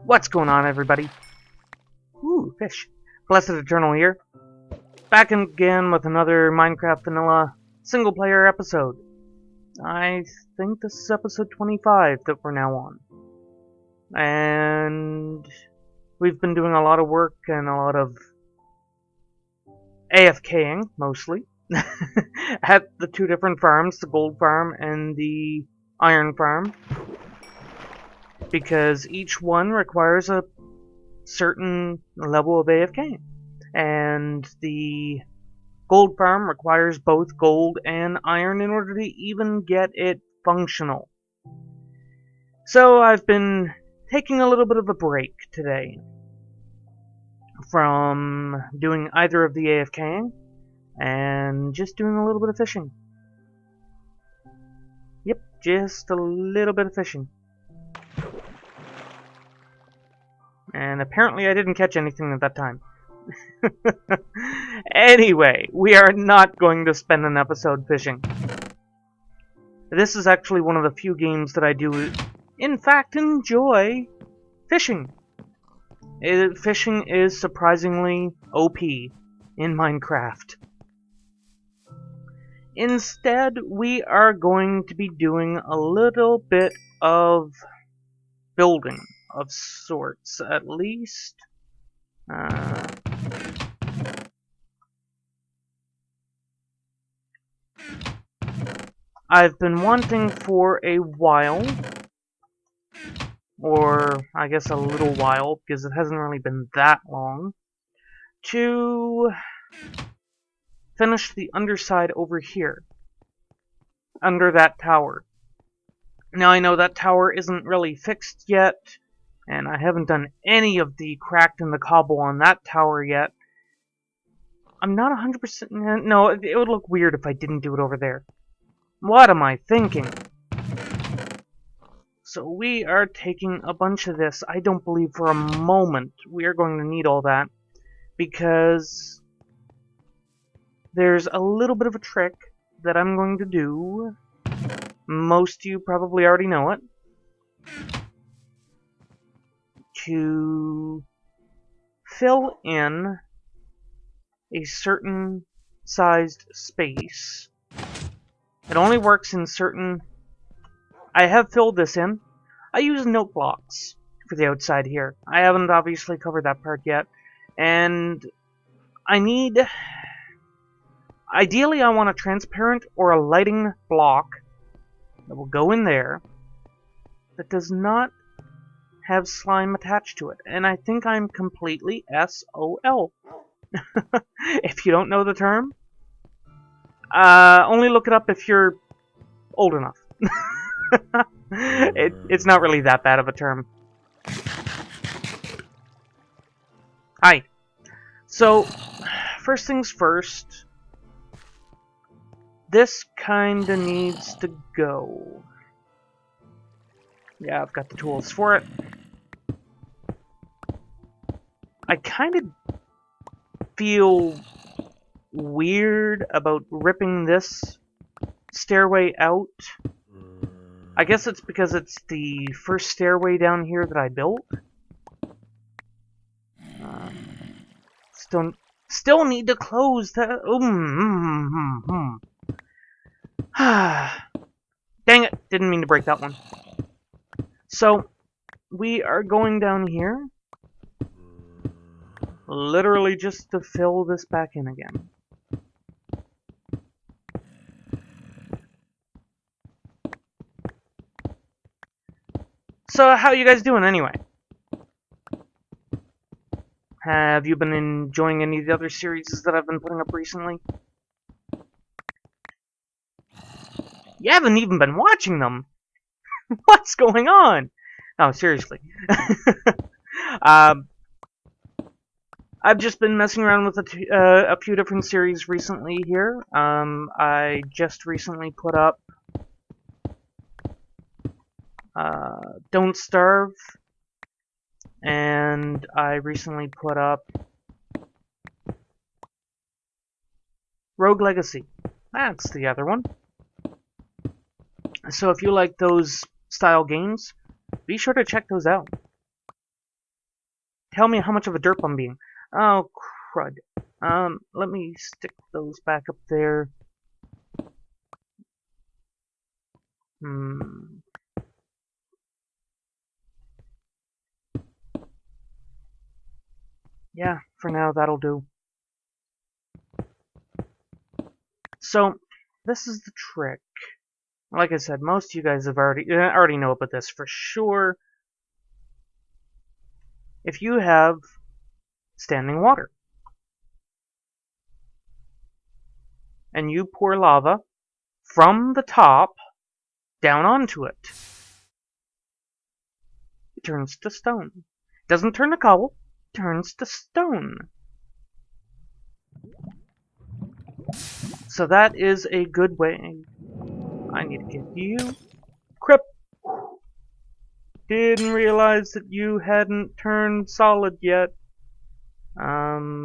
What's going on, everybody? Ooh, fish. Blessed Eternal here. Back again with another Minecraft Vanilla single-player episode. I think this is episode 25 that we're now on. And we've been doing a lot of work and a lot of AFKing, mostly, at the two different farms, the gold farm and the iron farm. Because each one requires a certain level of AFK. And the gold farm requires both gold and iron in order to even get it functional. So I've been taking a little bit of a break today from doing either of the AFKing and just doing a little bit of fishing. Yep, just a little bit of fishing. And apparently I didn't catch anything at that time. Anyway, we are not going to spend an episode fishing. This is actually one of the few games that I do, in fact, enjoy fishing. Fishing is surprisingly OP in Minecraft. Instead, we are going to be doing a little bit of building of sorts, at least. I've been wanting for a while, or I guess a little while, because it hasn't really been that long, to finish the underside over here, under that tower. Now I know that tower isn't really fixed yet, and I haven't done any of the cracked and the cobble on that tower yet. I'm not 100%... No, it would look weird if I didn't do it over there. What am I thinking? So we are taking a bunch of this. I don't believe for a moment we are going to need all that, because there's a little bit of a trick that I'm going to do. Most of you probably already know it. To fill in a certain sized space. It only works in certain... I have filled this in. I use note blocks for the outside here. I haven't obviously covered that part yet. And I need... Ideally, I want a transparent or a lighting block that will go in there that does not have slime attached to it. And I think I'm completely SOL. If you don't know the term, only look it up if you're old enough. It's not really that bad of a term. Hi. So, first things first, this kinda needs to go. Yeah, I've got the tools for it. I kinda feel weird about ripping this stairway out. I guess it's because it's the first stairway down here that I built. Still need to close that. Dang it! Didn't mean to break that one. So, we are going down here, literally just to fill this back in again. So, how you guys doing anyway? Have you been enjoying any of the other series that I've been putting up recently? You haven't even been watching them! What's going on? No, seriously. I've just been messing around with a few different series recently here. I just recently put up Don't Starve, and I recently put up Rogue Legacy. That's the other one. So if you like those style games, be sure to check those out. tell me how much of a derp I'm being. Oh, crud. Let me stick those back up there. Yeah, for now that'll do. So, this is the trick. Like I said, most of you guys have already know about this for sure. If you have standing water, and you pour lava from the top down onto it, it turns to stone. It doesn't turn to cobble, it turns to stone. So that is a good way. I need to get you. Crip! Didn't realize that you hadn't turned solid yet. Yeah,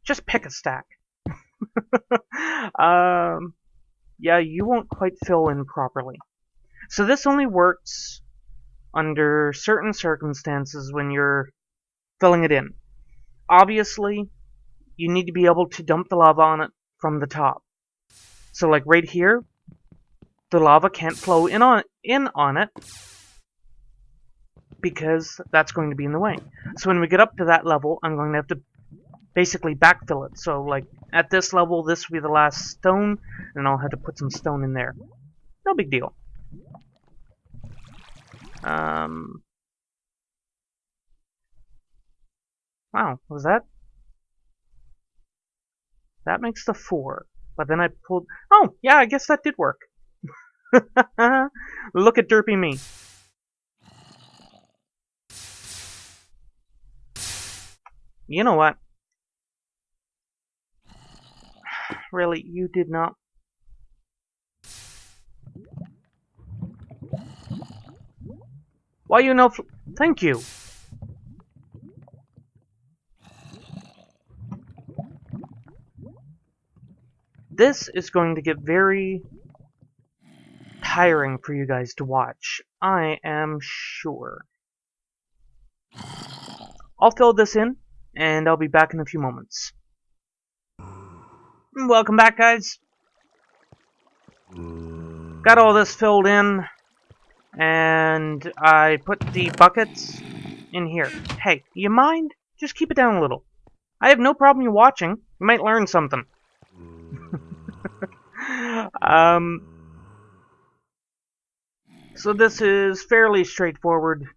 just pick a stack. Yeah, you won't quite fill in properly. So this only works under certain circumstances when you're filling it in. Obviously, you need to be able to dump the lava on it from the top. So like right here, the lava can't flow in on it because that's going to be in the way. So when we get up to that level, I'm going to have to basically backfill it. So like at this level, this will be the last stone, and I'll have to put some stone in there. No big deal. Wow, was that? That makes the 4. But then I pulled... Oh, yeah, I guess that did work. Look at derpy me. You know what? Really, you did not... Why you know... Thank you. This is going to get very tiring for you guys to watch. I am sure. I'll fill this in, and I'll be back in a few moments. Welcome back, guys. Got all this filled in, and I put the buckets in here. Hey, you mind? Just keep it down a little. I have no problem you watching. You might learn something. So this is fairly straightforward.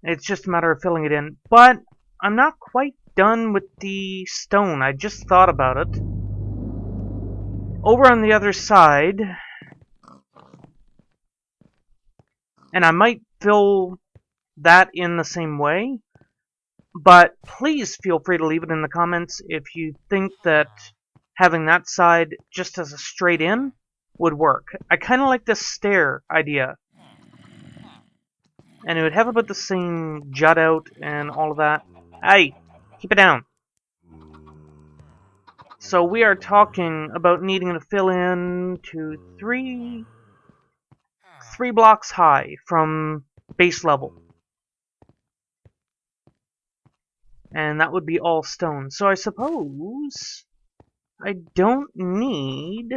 It's just a matter of filling it in. But I'm not quite done with the stone. I just thought about it. Over on the other side, and I might fill that in the same way, but please feel free to leave it in the comments if you think that having that side just as a straight in would work. I kind of like this stair idea. And it would have about the same jut out and all of that. Hey, keep it down. So we are talking about needing to fill in to three blocks high from base level. And that would be all stone. So I suppose I don't need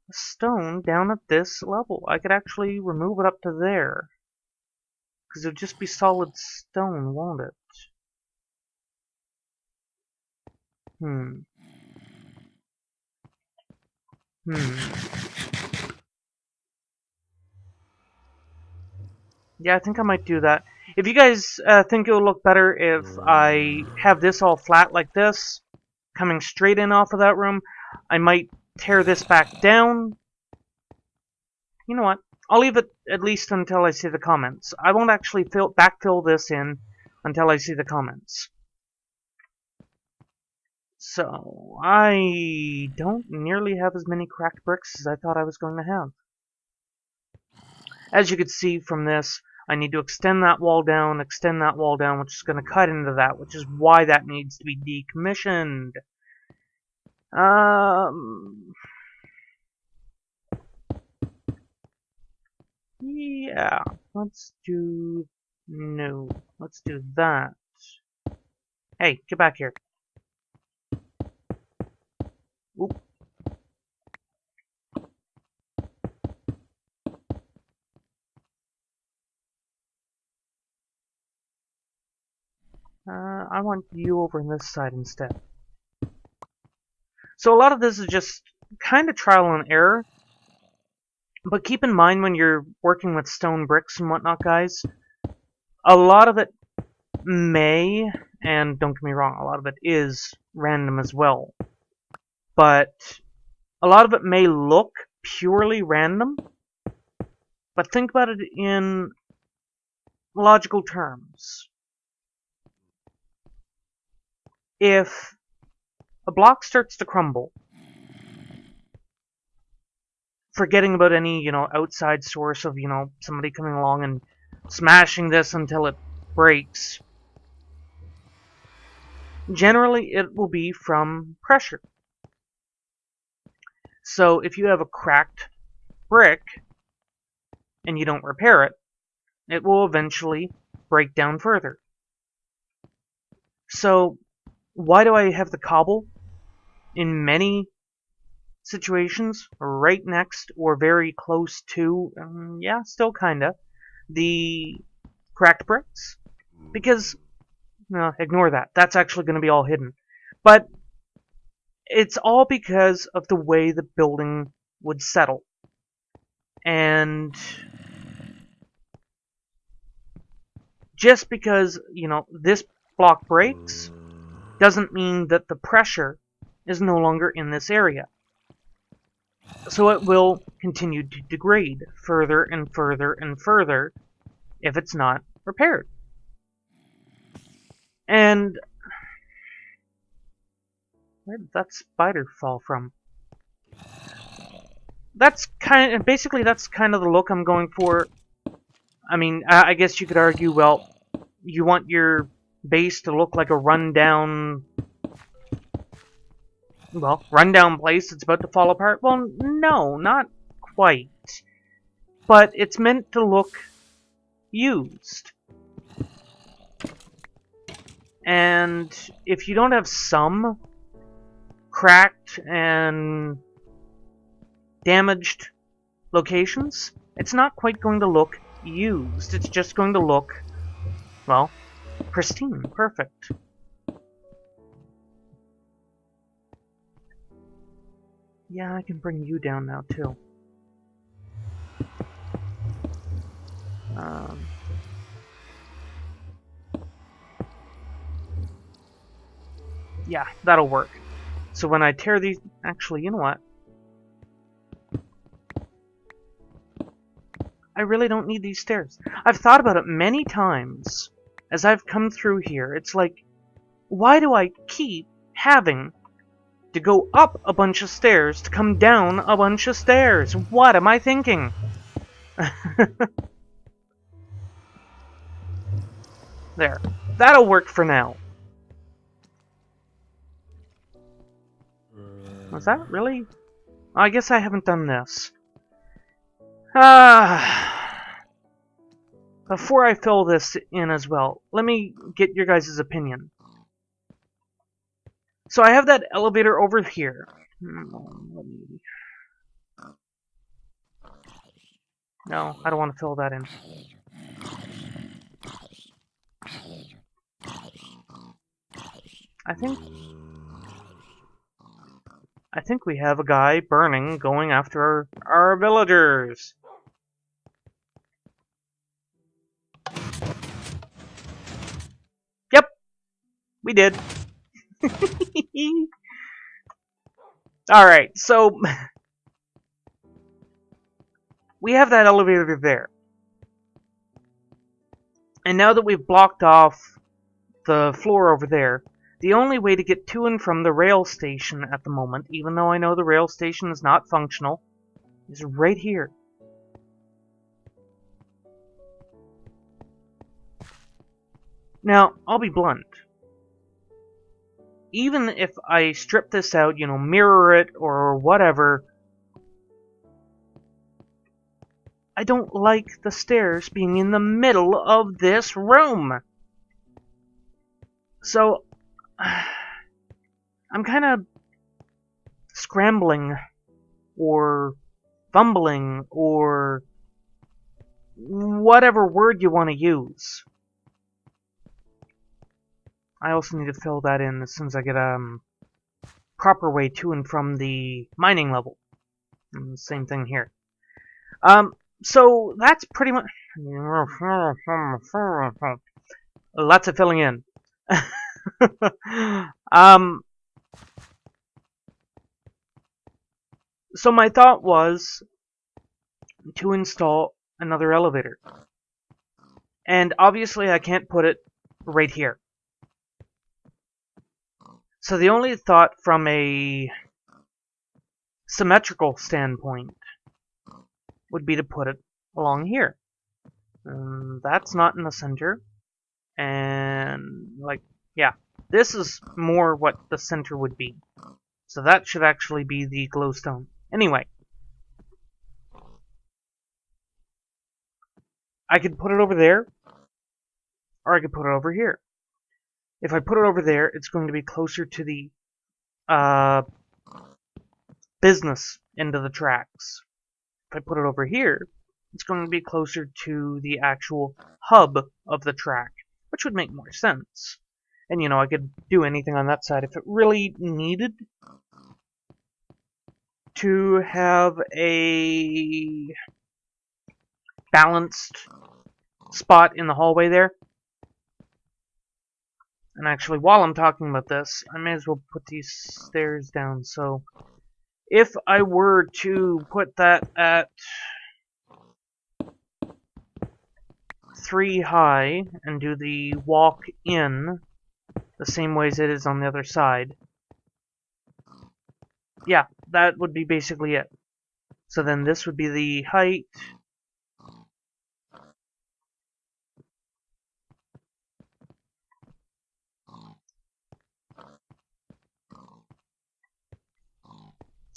a stone down at this level. I could actually remove it up to there. Because it would just be solid stone, won't it? Yeah, I think I might do that. If you guys think it would look better if I have this all flat like this, coming straight in off of that room, I might tear this back down. You know what? I'll leave it at least until I see the comments. I won't actually backfill this in until I see the comments. So, I don't nearly have as many cracked bricks as I thought I was going to have. As you can see from this, I need to extend that wall down, which is going to cut into that, which is why that needs to be decommissioned. Yeah, let's do... No, let's do that. Hey, get back here. Oop. I want you over on this side instead. So a lot of this is just kind of trial and error. But keep in mind when you're working with stone bricks and whatnot, guys, a lot of it may, and don't get me wrong, a lot of it is random as well. But a lot of it may look purely random, but think about it in logical terms. If a block starts to crumble, forgetting about any, outside source of, somebody coming along and smashing this until it breaks, generally it will be from pressure. So if you have a cracked brick and you don't repair it, it will eventually break down further. So why do I have the cobble? In many situations, right next or very close to, yeah, still kinda, the cracked bricks. Because, no, ignore that. That's actually going to be all hidden. But it's all because of the way the building would settle. And just because, this block breaks doesn't mean that the pressure is no longer in this area. So it will continue to degrade further and further and further if it's not repaired. And where did that spider fall from? That's kind of the look I'm going for. I mean, I guess you could argue, well, you want your base to look like a rundown place that's about to fall apart. Well, no, not quite. But it's meant to look used. And if you don't have some cracked and damaged locations, it's not quite going to look used. It's just going to look, well, pristine, perfect. Yeah, I can bring you down now, too. Yeah, that'll work. So when I tear these... Actually, you know what? I really don't need these stairs. I've thought about it many times as I've come through here. It's like, why do I keep having to go up a bunch of stairs to come down a bunch of stairs? What am I thinking? There. That'll work for now. Was that really? I guess I haven't done this. Before I fill this in as well, let me get your guys' opinion. So I have that elevator over here. No, I don't want to fill that in. I think we have a guy burning going after our villagers. Yep, we did. Alright, so we have that elevator there. And now that we've blocked off the floor over there, the only way to get to and from the rail station at the moment, even though I know the rail station is not functional, is right here. Now, I'll be blunt. Even if I strip this out, mirror it or whatever, I don't like the stairs being in the middle of this room. So, I'm kind of scrambling, or fumbling, or whatever word you want to use. I also need to fill that in as soon as I get a proper way to and from the mining level. And same thing here. So that's pretty much lots of filling in. So my thought was to install another elevator. And obviously I can't put it right here. So the only thought from a symmetrical standpoint would be to put it along here. That's not in the center. And, like, yeah, this is more what the center would be. So that should actually be the glowstone. Anyway, I could put it over there, or I could put it over here. If I put it over there, it's going to be closer to the business end of the tracks. If I put it over here, it's going to be closer to the actual hub of the track, which would make more sense. And, you know, I could do anything on that side if it really needed to have a balanced spot in the hallway there. And actually, while I'm talking about this, I may as well put these stairs down. So, if I were to put that at 3 high and do the walk in the same way as it is on the other side, yeah, that would be basically it. So then this would be the height.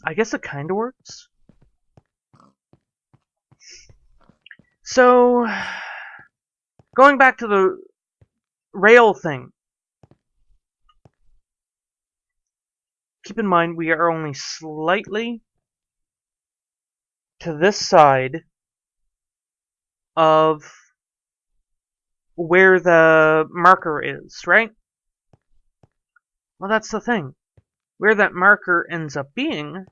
I guess it kind of works. So, going back to the rail thing. Keep in mind we are only slightly to this side of where the marker is, right? Well, that's the thing. Where that marker ends up being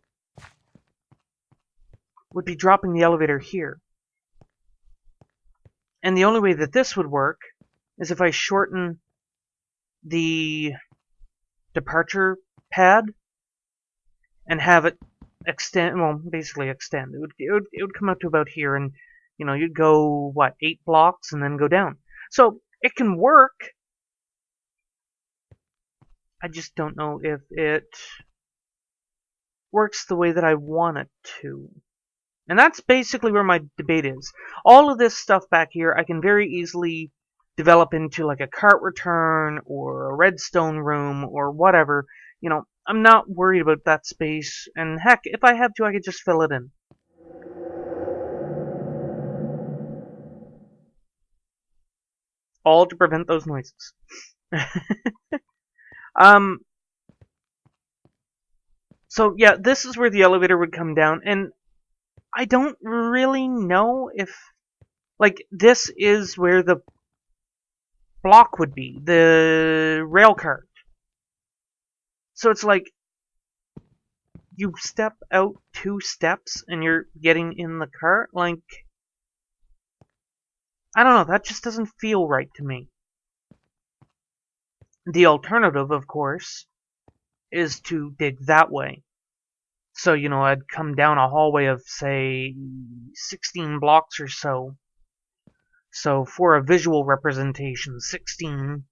would be dropping the elevator here. And the only way that this would work is if I shorten the departure pad and have it extend, well, basically extend. It would come up to about here, and, you know, you'd go, what, 8 blocks and then go down. So, it can work. I just don't know if it works the way that I want it to. And that's basically where my debate is. All of this stuff back here, I can very easily develop into like a cart return or a redstone room or whatever. You know, I'm not worried about that space. And heck, if I have to, I could just fill it in. All to prevent those noises. So yeah, this is where the elevator would come down, and I don't really know if, like, this is where the block would be, the rail cart. So it's like, you step out 2 steps and you're getting in the cart, like, I don't know, that just doesn't feel right to me. The alternative, of course, is to dig that way. So, you know, I'd come down a hallway of, say, 16 blocks or so. So, for a visual representation, 16,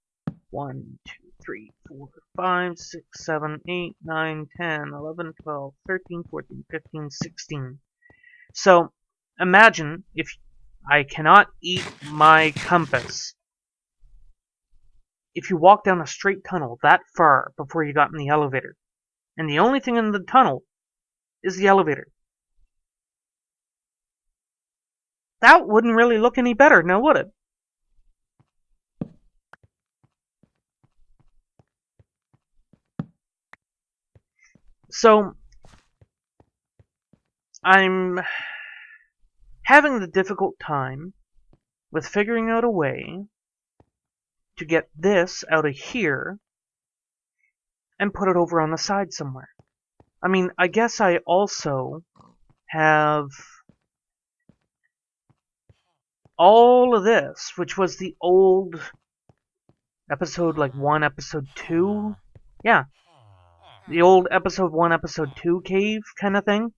1, 2, 3, 4, 5, 6, 7, 8, 9, 10, 11, 12, 13, 14, 15, 16. So, imagine if I cannot eat my compass. If you walk down a straight tunnel that far before you got in the elevator, and the only thing in the tunnel is the elevator. That wouldn't really look any better, now would it? So, I'm having the difficult time with figuring out a way to get this out of here and put it over on the side somewhere. I mean, I guess I also have all of this, which was the old episode, like 1, episode 2. Yeah, the old episode 1, episode 2 cave kind of thing.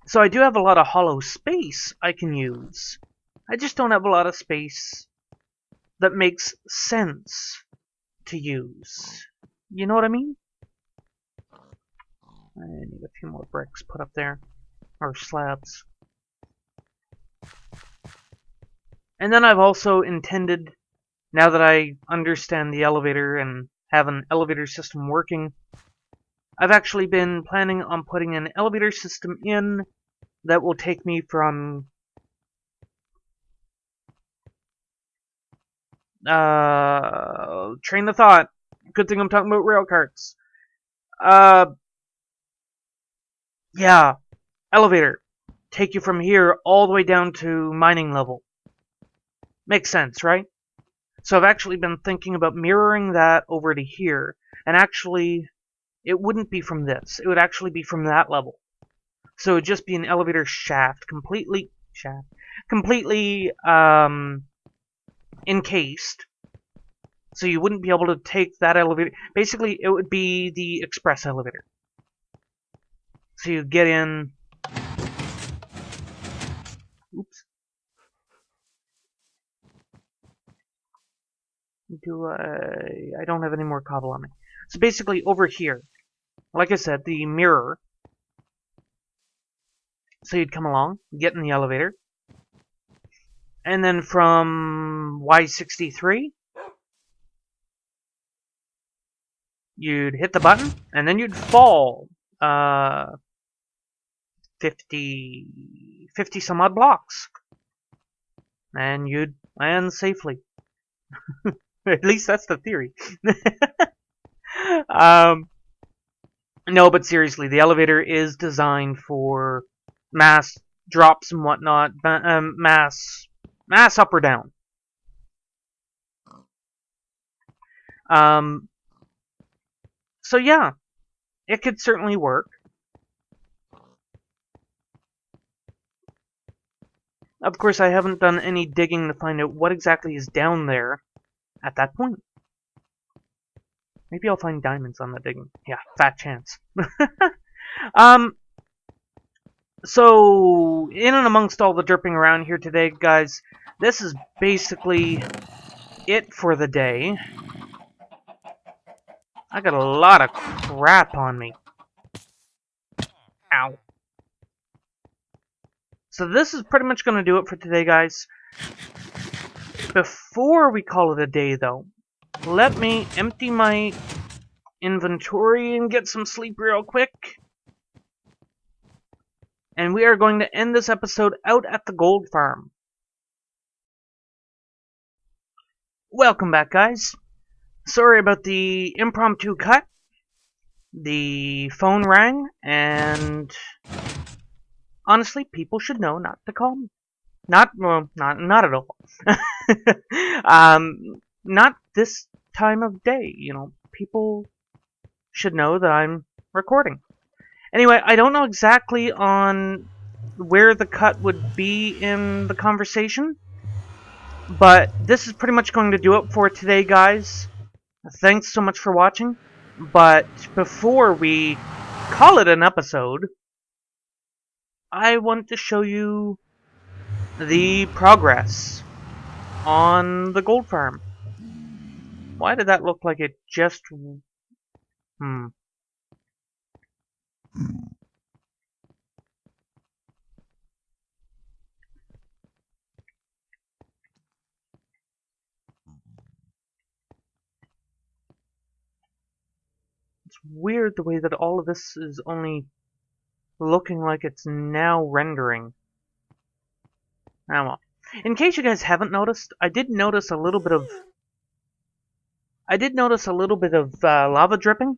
So I do have a lot of hollow space I can use. I just don't have a lot of space that makes sense to use. You know what I mean? I need a few more bricks put up there. Or slabs. And then I've also intended, now that I understand the elevator and have an elevator system working, I've actually been planning on putting an elevator system in that will take me from train of thought. Good thing I'm talking about rail carts. Yeah, elevator. Take you from here all the way down to mining level. Makes sense, right? So I've actually been thinking about mirroring that over to here, and actually, it wouldn't be from this. It would actually be from that level. So it would just be an elevator shaft, completely encased. So you wouldn't be able to take that elevator. Basically, it would be the express elevator. So you get in. Oops. I don't have any more cobble on me. So basically, over here, like I said, the mirror. So you'd come along, get in the elevator, and then from Y63, you'd hit the button, and then you'd fall 50 some odd blocks. And you'd land safely. At least that's the theory. No, but seriously, the elevator is designed for mass drops and whatnot, mass up or down. So yeah, it could certainly work. Of course, I haven't done any digging to find out what exactly is down there at that point. Maybe I'll find diamonds on the digging. Yeah, fat chance. So, in and amongst all the derping around here today, guys, this is basically it for the day. I got a lot of crap on me. Ow. So this is pretty much going to do it for today, guys. Before we call it a day, though, let me empty my inventory and get some sleep real quick. And we are going to end this episode out at the gold farm. Welcome back, guys. Sorry about the impromptu cut. The phone rang, and honestly, people should know not to call me. Not at all. Not this time of day, you know. People should know that I'm recording. Anyway, I don't know exactly on where the cut would be in the conversation, but this is pretty much going to do it for today, guys. Thanks so much for watching, but before we call it an episode, I want to show you the progress on the gold farm. Why did that look like it just... It's weird the way that all of this is only looking like it's now rendering. Ah, well. In case you guys haven't noticed, I did notice a little bit of lava dripping.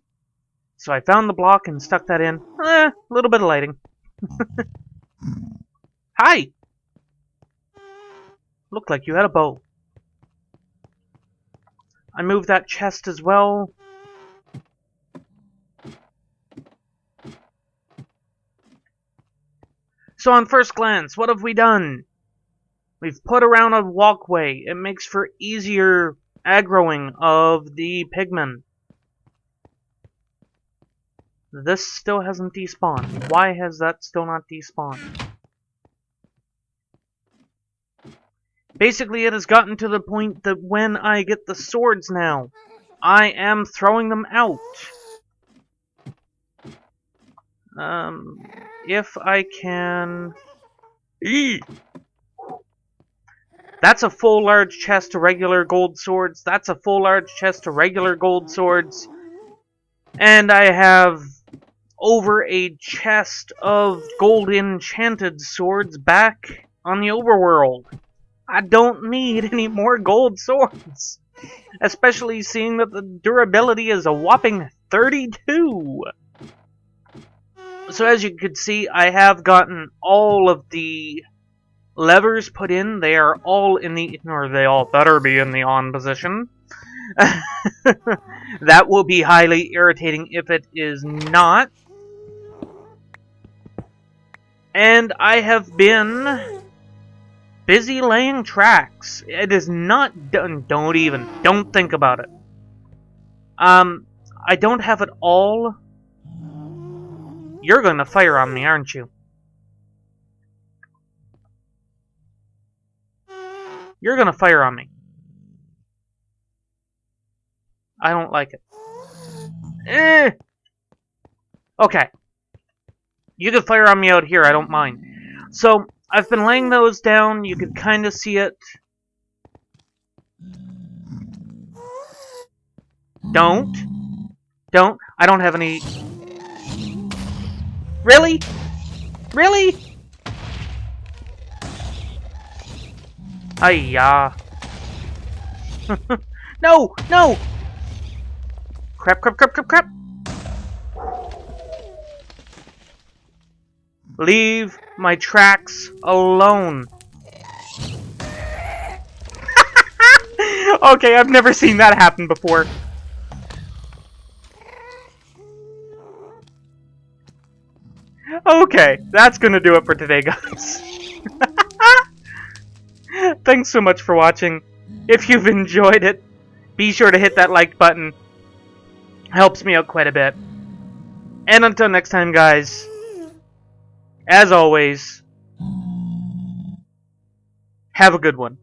So I found the block and stuck that in. A little bit of lighting. Hi! Looked like you had a bow. I moved that chest as well. So on first glance, what have we done? We've put around a walkway. It makes for easier aggroing of the pigmen. This still hasn't despawned. Why has that still not despawned? Basically, it has gotten to the point that when I get the swords now, I am throwing them out. If I can... That's a full large chest of regular gold swords. That's a full large chest of regular gold swords. And I have over a chest of gold enchanted swords back on the overworld. I don't need any more gold swords. Especially seeing that the durability is a whopping 32. So as you could see, I have gotten all of the levers put in. They are all in the, or they all better be in the on position. That will be highly irritating if it is not. And I have been busy laying tracks. It is not done. Don't think about it. I don't have it all. You're gonna fire on me, aren't you? You're gonna fire on me. I don't like it. Okay. You can fire on me out here, I don't mind. So, I've been laying those down, you can kind of see it. Don't. I don't have any... Really? Really? Hiya. No! Crap. Leave my tracks alone. Okay, I've never seen that happen before. Okay, that's gonna do it for today, guys. Thanks so much for watching. If you've enjoyed it, be sure to hit that like button. Helps me out quite a bit. And until next time, guys, as always, have a good one.